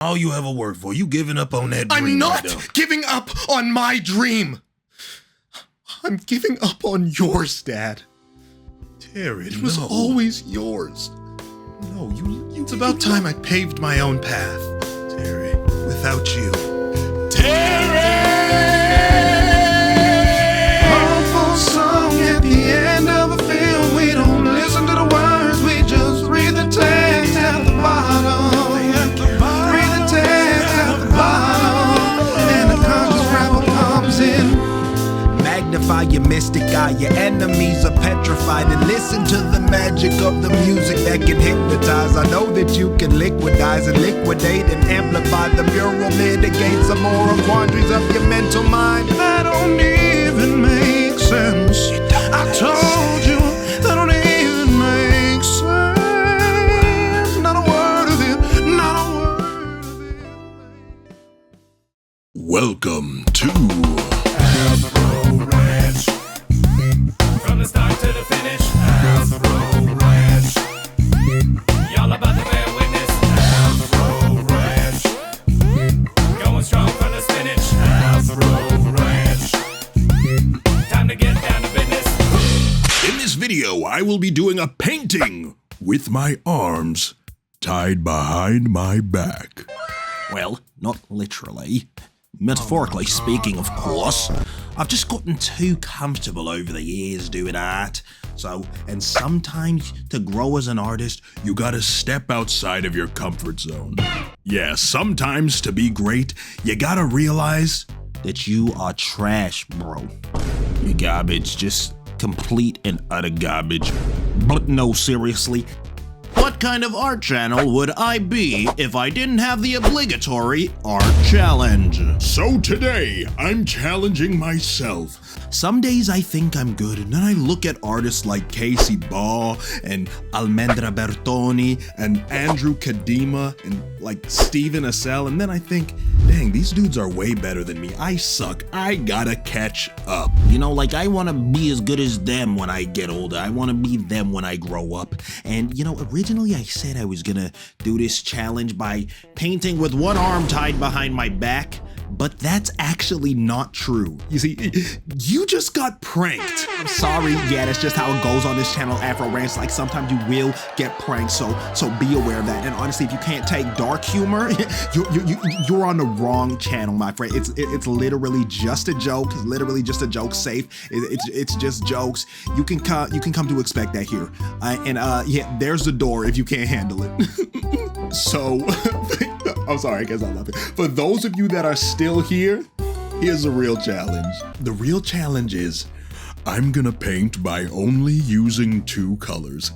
All you ever worked for, you giving up on that dream? I'm not giving up on my dream. I'm giving up on yours, Dad. Terry, it was always yours. No, it's about time I paved my own path, Terry, without you. Terry! Hopeful song at the end of a film. We don't listen to the words, we just read the text at the bottom. Read the text at the bottom. And the conscious rebel comes in. Magnify your mystic eye, your enemies are petrified, and listen to the magic of the music that can hypnotize. I know that you can liquidize and liquidate and amplify the mural, mitigate some more quandaries of your mental mind. That don't even make sense. I told you, that don't even make sense. Not a word of it, not a word of it. Welcome to from the start to the finish, Afro Ranch. Y'all about to bear witness, Afro Ranch. Going strong from the spinach, Afro Ranch. Time to get down to business. In this video, I will be doing a painting with my arms tied behind my back. Well, not literally. Metaphorically speaking, of course. I've just gotten too comfortable over the years doing art. And sometimes to grow as an artist, You gotta step outside of your comfort zone. Yeah, sometimes to be great, you gotta realize that you are trash, bro. You're garbage, just complete and utter garbage. But no, seriously. What kind of art channel would I be if I didn't have the obligatory art challenge? So today, I'm challenging myself. Some days I think I'm good, and then I look at artists like Casey Ball and Almendra Bertoni and Andrew Cadima and like Steven Assel, and then I think, dang, these dudes are way better than me. I suck. I gotta catch up. You know, like I wanna be as good as them when I get older. I wanna be them when I grow up. And you know, originally I said I was gonna do this challenge by painting with one arm tied behind my back, but that's actually not true. You see, you just got pranked. I'm sorry, yeah, that's just how it goes on this channel, Afro Ranch. Like sometimes you will get pranked, so be aware of that. And honestly, if you can't take dark humor, you're on the wrong channel, my friend. It's literally just a joke. It's literally just a joke. Safe. It's just jokes. You can come to expect that here. Yeah, there's the door if you can't handle it. So, I'm sorry, I guess I'm laughing. For those of you that are still here, here's a real challenge. The real challenge is, I'm gonna paint by only using 2 colors.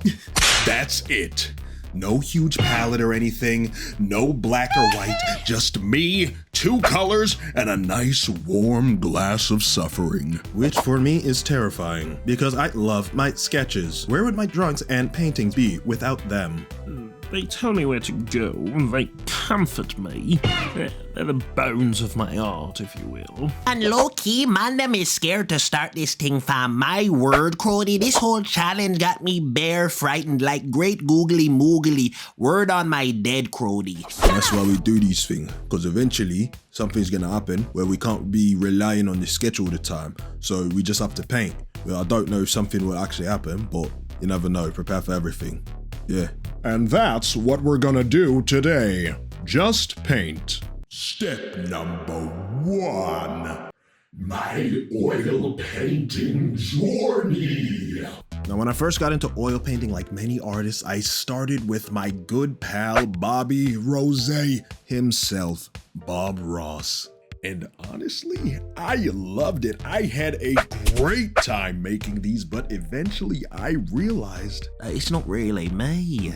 That's it. No huge palette or anything, no black or white, just me, 2 colors, and a nice warm glass of suffering. Which for me is terrifying, because I love my sketches. Where would my drawings and paintings be without them? They tell me where to go, they comfort me. They're the bones of my art, if you will. And low-key, man, them is scared to start this thing, fam. My word, Crody, this whole challenge got me bare frightened like great googly moogly. Word on my dead, Crody. That's why we do these things, because eventually something's gonna happen where we can't be relying on the sketch all the time. So we just have to paint. Well, I don't know if something will actually happen, but you never know. Prepare for everything. Yeah. And that's what we're gonna do today. Just paint. Step number 1. My oil painting journey. Now, when I first got into oil painting, like many artists, I started with my good pal, Bobby Rose himself, Bob Ross. And honestly, I loved it. I had a great time making these, but eventually I realized It's not really me.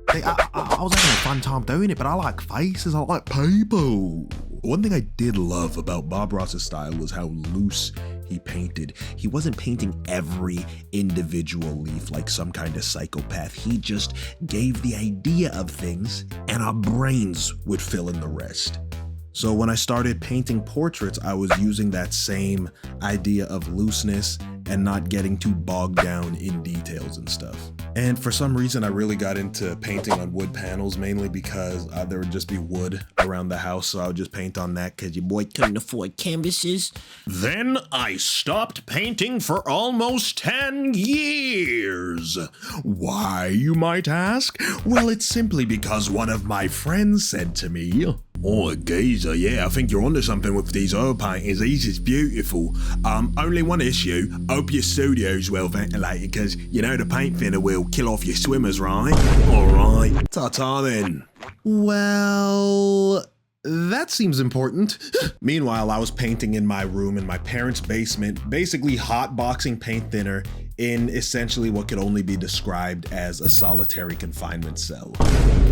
I was having a fun time doing it, but I like faces, I like people. One thing I did love about Bob Ross's style was how loose he painted. He wasn't painting every individual leaf like some kind of psychopath. He just gave the idea of things, and our brains would fill in the rest. So when I started painting portraits, I was using that same idea of looseness and not getting too bogged down in details and stuff. And for some reason, I really got into painting on wood panels, mainly because there would just be wood around the house. So I would just paint on that because your boy couldn't afford canvases. Then I stopped painting for almost 10 years. Why, you might ask? Well, it's simply because one of my friends said to me, "Oh, geezer, yeah, I think you're onto something with these oil paintings. These is beautiful. Only one issue. Hope your studio's well ventilated, because you know the paint thinner will kill off your swimmers, right?" Alright, ta-ta then. Well, that seems important. Meanwhile, I was painting in my room in my parents' basement, basically hotboxing paint thinner in essentially what could only be described as a solitary confinement cell.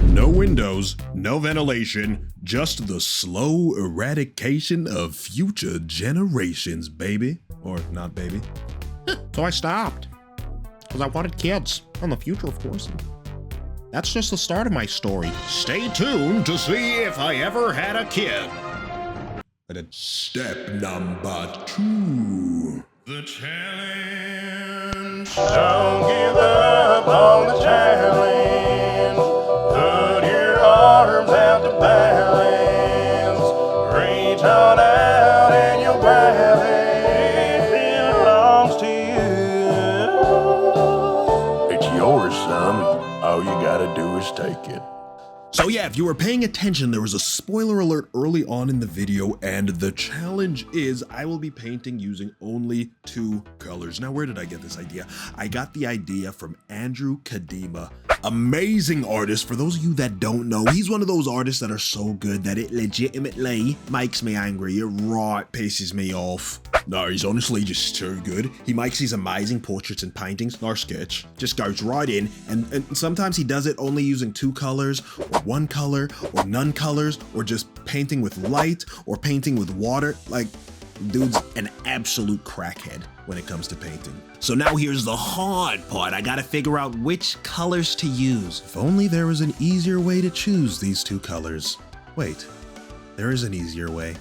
No windows, no ventilation, just the slow eradication of future generations, baby. Or not, baby. So I stopped. Because I wanted kids. And the future, of course. That's just the start of my story. Stay tuned to see if I ever had a kid. Step number 2. The challenge. Don't give up on the challenge. Put your arms out to balance. Reach on out and you'll grab it. It belongs to you. It's yours, son. All you gotta do is take it. So yeah, if you were paying attention, there was a spoiler alert early on in the video, and the challenge is I will be painting using only 2 colors. Now, where did I get this idea? I got the idea from Andrew Cadima, amazing artist. For those of you that don't know, he's one of those artists that are so good that it legitimately makes me angry. It right pisses me off. No, he's honestly just so good. He makes these amazing portraits and paintings, or sketch, just goes right in, and sometimes he does it only using 2 colors, or 1 color, or none colors, or just painting with light, or painting with water. Like, dude's an absolute crackhead when it comes to painting. So now here's the hard part. I gotta figure out which colors to use. If only there was an easier way to choose these 2 colors. Wait, there is an easier way.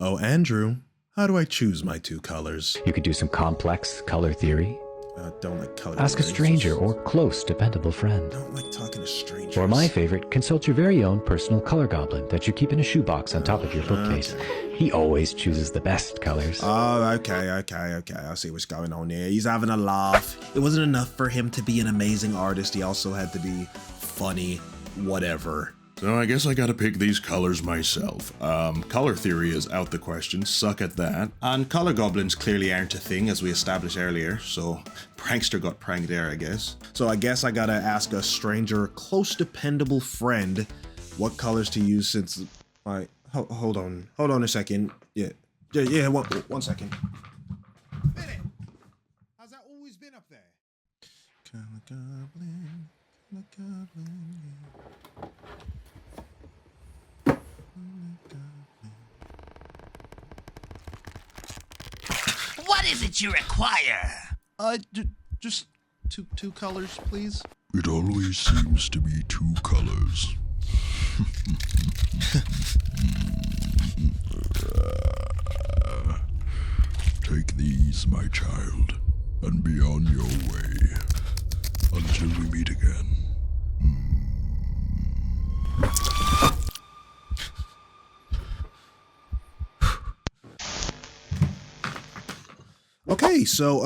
Oh, Andrew, how do I choose my 2 colors? You could do some complex color theory. Don't like color. Ask a stranger or close, dependable friend. Don't like talking to strangers. Or my favorite, consult your very own personal color goblin that you keep in a shoebox on top of your bookcase. Okay. He always chooses the best colors. Oh, okay. I see what's going on here. He's having a laugh. It wasn't enough for him to be an amazing artist. He also had to be funny, whatever. So I guess I gotta pick these colors myself. Color theory is out the question, suck at that. And color goblins clearly aren't a thing, as we established earlier, so prankster got pranked there, I guess. So I guess I gotta ask a stranger, close dependable friend, what colors to use since... Hold on a second. Yeah, one second. How's that always been up there? Color goblin, color goblin, yeah. What is it you require? Just two colors, please. It always seems to be 2 colors. Take these, my child, and be on your way until we meet again. Okay, so,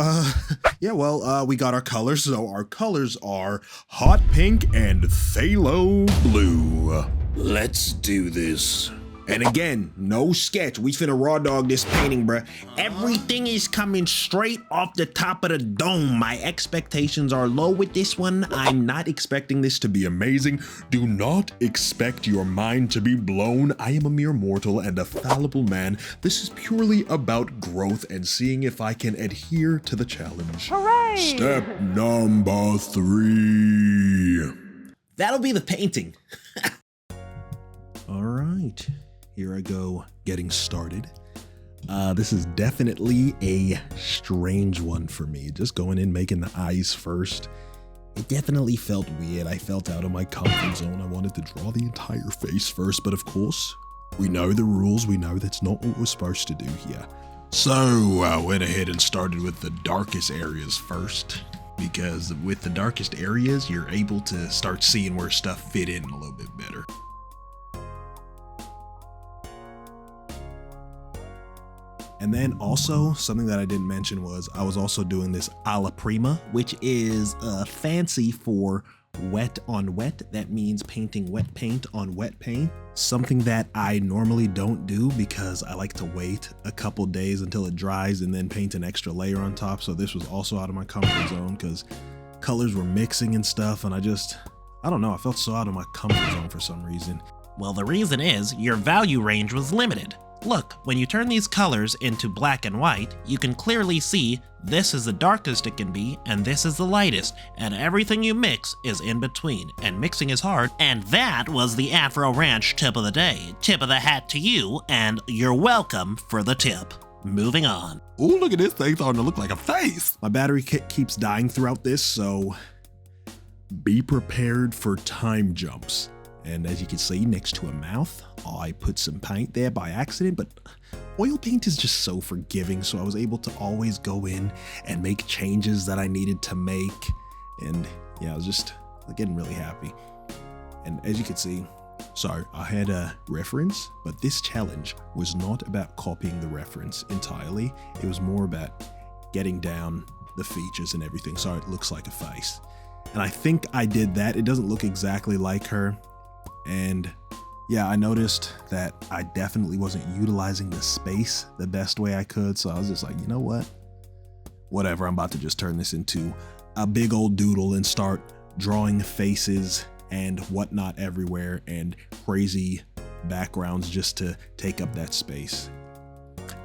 yeah, well, we got our colors. So our colors are hot pink and phthalo blue. Let's do this. And again, no sketch. We finna raw dog this painting, bruh. Everything is coming straight off the top of the dome. My expectations are low with this one. I'm not expecting this to be amazing. Do not expect your mind to be blown. I am a mere mortal and a fallible man. This is purely about growth and seeing if I can adhere to the challenge. Hooray! Step number 3. That'll be the painting. All right. Here I go, getting started. This is definitely a strange one for me. Just going in, making the eyes first. It definitely felt weird. I felt out of my comfort zone. I wanted to draw the entire face first, but of course, We know the rules, we know that's not what we're supposed to do here. So I went ahead and started with the darkest areas first, because with the darkest areas, you're able to start seeing where stuff fit in a little bit better. And then also, something that I didn't mention was I was also doing this alla prima, which is fancy for wet on wet. That means painting wet paint on wet paint. Something that I normally don't do because I like to wait a couple days until it dries and then paint an extra layer on top. So this was also out of my comfort zone because colors were mixing and stuff, and I don't know, I felt so out of my comfort zone for some reason. Well, the reason is your value range was limited. Look, when you turn these colors into black and white, you can clearly see this is the darkest it can be and this is the lightest, and everything you mix is in between, and mixing is hard. And that was the Afro Ranch tip of the day. Tip of the hat to you, and you're welcome for the tip. Moving on. Ooh, look at this thing starting to look like a face. My battery kit keeps dying throughout this, so be prepared for time jumps. And as you can see next to a mouth, I put some paint there by accident, but oil paint is just so forgiving, so I was able to always go in and make changes that I needed to make. And yeah, I was just getting really happy. And as you can see, so I had a reference, but this challenge was not about copying the reference entirely. It was more about getting down the features and everything so it looks like a face. And I think I did that. It doesn't look exactly like her. And yeah, I noticed that I definitely wasn't utilizing the space the best way I could. So I was just like, you know what? Whatever, I'm about to just turn this into a big old doodle and start drawing faces and whatnot everywhere and crazy backgrounds just to take up that space.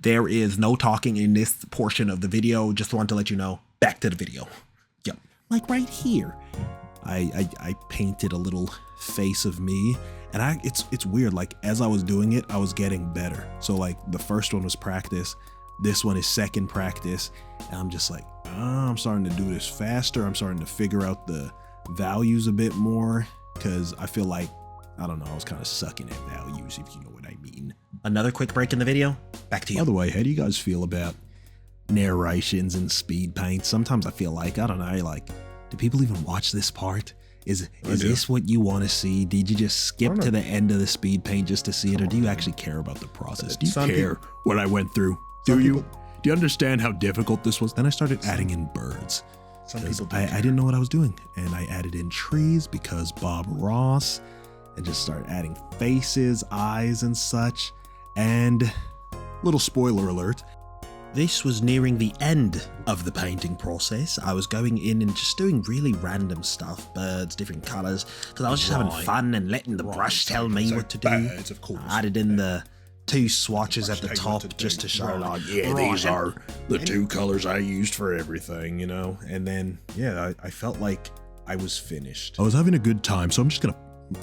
There is no talking in this portion of the video. Just wanted to let you know. Back to the video. Yep, like right here. I painted a little face of me, and it's weird, like as I was doing it I was getting better. So like the first one was practice, this one is second practice, and I'm just like, I'm starting to do this faster. I'm starting to figure out the values a bit more because I feel like, I don't know, I was kind of sucking at values, if you know what I mean. Another quick break in the video, back to you. By the way, how do you guys feel about narrations in Speedpaint? Sometimes I feel like, I don't know, like, do people even watch this part? Is this what you want to see? Did you just skip to the end of the Speedpaint just to see it, or do you actually care about the process? Do you care what I went through? Do you understand how difficult this was? Then I started adding in birds. I didn't know what I was doing, and I added in trees because Bob Ross, and just started adding faces, eyes, and such. And little spoiler alert, this was nearing the end of the painting process. I was going in and just doing really random stuff, birds, different colors, because I was just having fun and letting the brush tell me what to do. Birds, of course. I added in the two swatches at the top just to show, like, yeah, these are the two colors I used for everything, you know? And then, yeah, I felt like I was finished. I was having a good time, so I'm just gonna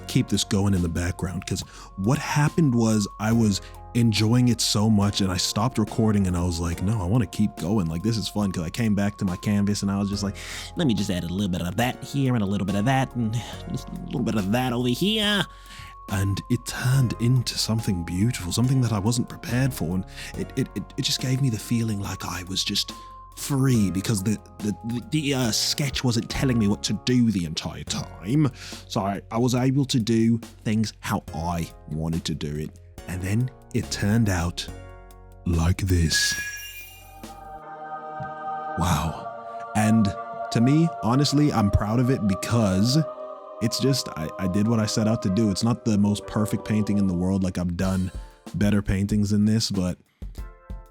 keep this going in the background, because what happened was I was enjoying it so much and I stopped recording and I was like, no, I want to keep going. Like, this is fun, because I came back to my canvas and I was just like, let me just add a little bit of that here and a little bit of that and just a little bit of that over here. And it turned into something beautiful, something that I wasn't prepared for. And it just gave me the feeling like I was just free, because the sketch wasn't telling me what to do the entire time. So I was able to do things how I wanted to do it. And then it turned out like this. Wow. And to me, honestly, I'm proud of it, because it's just, I did what I set out to do. It's not the most perfect painting in the world. Like, I've done better paintings than this, but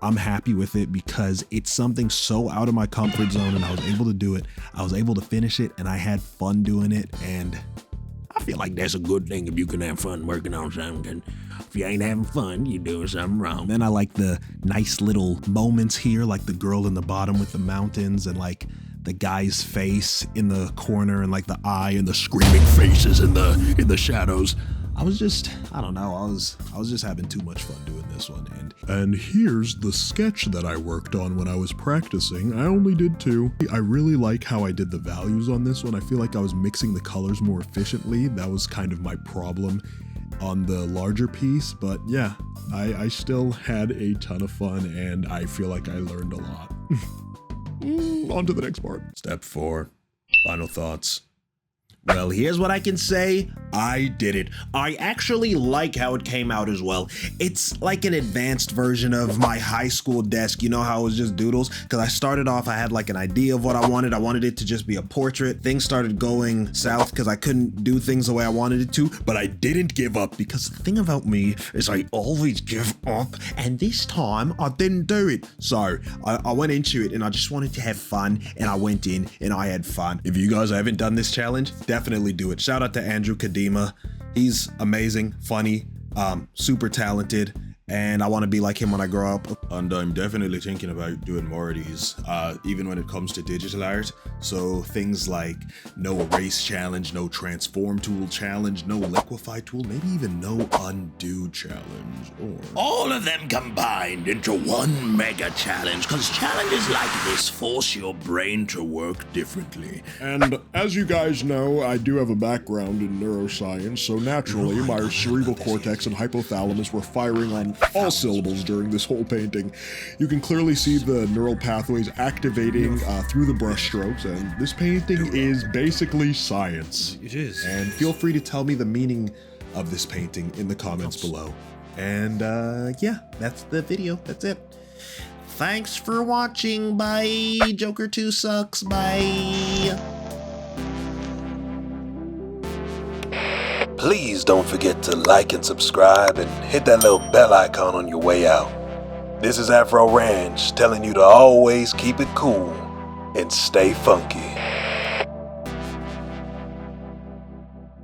I'm happy with it because it's something so out of my comfort zone, and I was able to do it. I was able to finish it, and I had fun doing it. And I feel like that's a good thing if you can have fun working on something. If you ain't having fun, you're doing something wrong. Then I like the nice little moments here, like the girl in the bottom with the mountains, and like the guy's face in the corner, and like the eye and the screaming faces in the shadows. I was just, I don't know, I was just having too much fun doing this one. And here's the sketch that I worked on when I was practicing. I only did 2. I really like how I did the values on this one. I feel like I was mixing the colors more efficiently. That was kind of my problem. on the larger piece, but yeah, I still had a ton of fun and I feel like I learned a lot. On to the next part. Step 4, final thoughts. Well, here's what I can say. I did it. I actually like how it came out as well. It's like an advanced version of my high school desk. You know how it was just doodles? Because I started off, I had like an idea of what I wanted. I wanted it to just be a portrait. Things started going south because I couldn't do things the way I wanted it to, but I didn't give up because the thing about me is I always give up, and this time I didn't do it. So I went into it and I just wanted to have fun, and I went in and I had fun. If you guys haven't done this challenge, definitely do it. Shout out to Andrew Cadima. He's amazing, funny, super talented, and I want to be like him when I grow up. And I'm definitely thinking about doing more of these, even when it comes to digital art. So things like no erase challenge, no transform tool challenge, no liquefy tool, maybe even no undo challenge, or All of them combined into one mega challenge, because challenges like this force your brain to work differently. And as you guys know, I do have a background in neuroscience, so naturally my cerebral cortex and hypothalamus were firing on all syllables during this whole painting. You can clearly see the neural pathways activating through the brush strokes, and this painting is basically science. It is. And feel free to tell me the meaning of this painting in the comments below. And yeah, that's the video. That's it. Thanks for watching. Bye. Joker 2 sucks. Bye. Please don't forget to like and subscribe and hit that little bell icon on your way out. This is Afro Ranch telling you to always keep it cool and stay funky.